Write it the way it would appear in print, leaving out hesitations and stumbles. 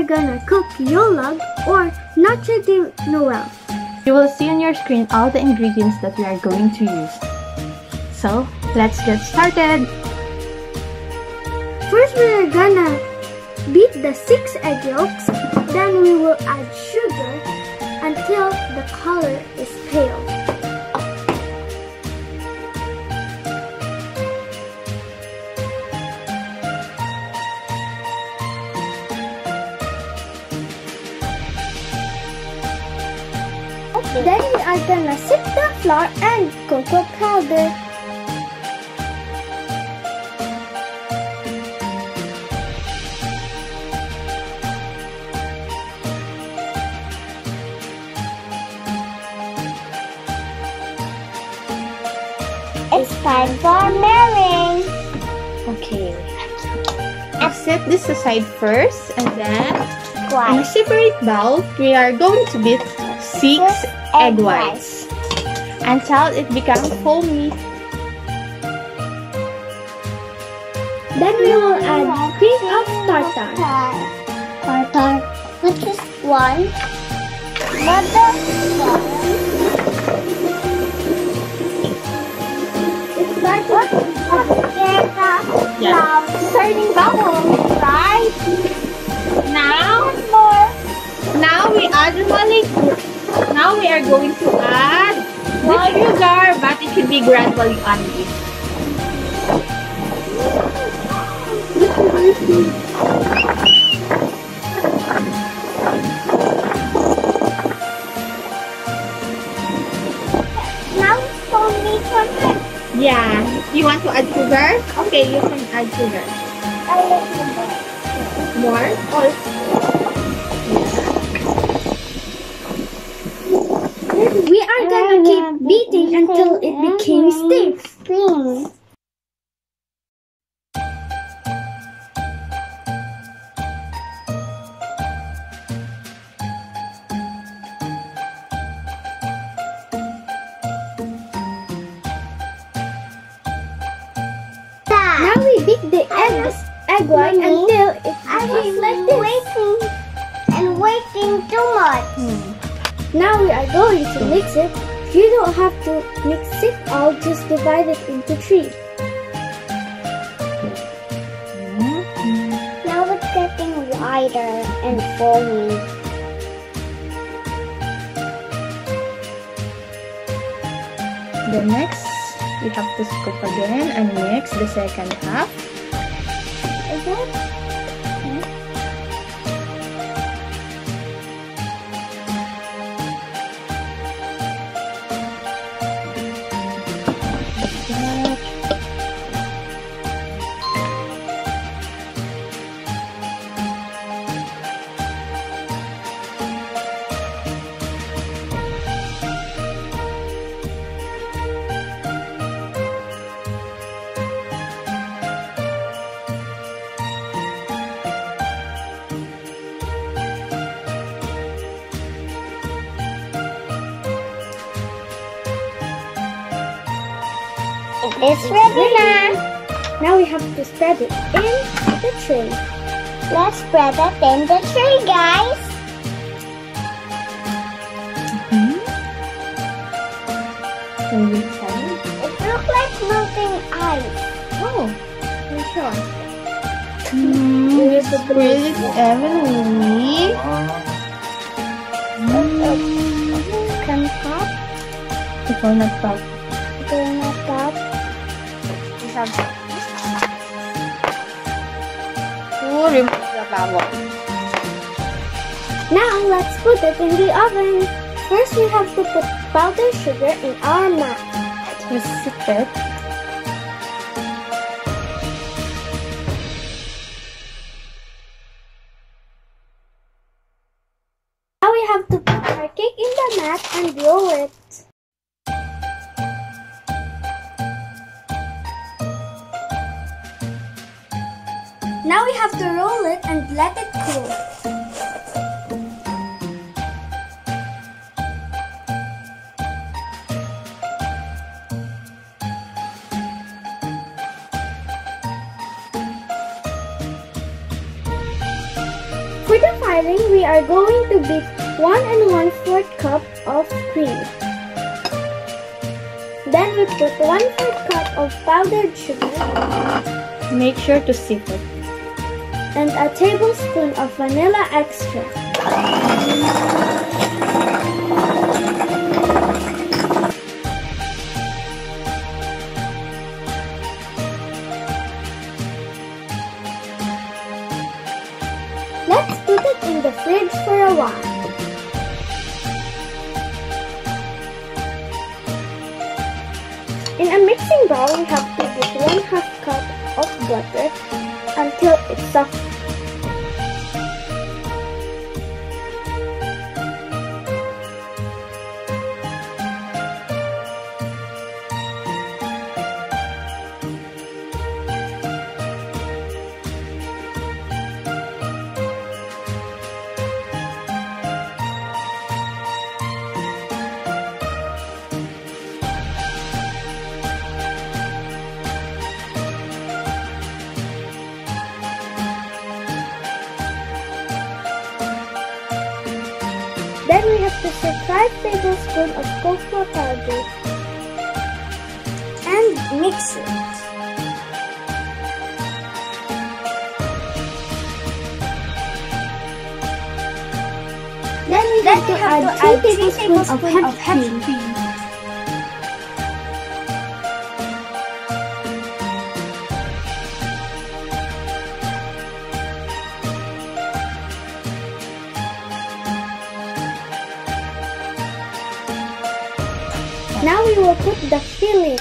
are gonna cook Yolog or Noche de Noel. You will see on your screen all the ingredients that we are going to use. So, let's get started! First, we are gonna beat the 6 egg yolks. Then we will add sugar until the color is pale. Then we are gonna sift the flour and cocoa powder. It's time for meringue. Okay. I'll set this aside first and then in a White. separate bowl, we are going to beat 6 egg whites until it becomes foamy. Then we will add cream of tartar. Tartar. Which is one. Butter. It's starting Yeah. Turning bubbles, right? Now we are going to add the sugar, but it should be gradually only. Now it's only sugar. Yeah. You want to add sugar? Okay, you can add sugar. A little bit. More? Or We are gonna keep beating until it became stiff. Cream. Now we beat the egg white until it I became was like this. waiting too much. Now we are going to mix it. You don't have to mix it all, just divide it into 3. Now it's getting wider and foamy. the next, we have to scoop again and mix the second half. Is it? It's ready now. Now we have to spread it in the tray. Let's spread it in the tray, guys. Can we try it? It looks like melting ice. Oh, for sure. Spread it evenly. Can pop? It will not pop. It will not pop. We have to remove the bubble. Now let's put it in the oven. First we have to put powdered sugar in our mat. We sip it. Now we have to put our cake in the mat and roll it. Now we have to roll it and let it cool. For the filling, we are going to beat 1 1/4 cup of cream. Then we put 1/4 cup of powdered sugar Make sure to sift it. and a tablespoon of vanilla extract. Let's put it in the fridge for a while. In a mixing bowl, we have to put 1/2 cup of butter until it's soft. Then we have to stir 5 tablespoons of cocoa powder and mix it. Then we have to add 3 tablespoons of heavy cream. Now we will put the filling.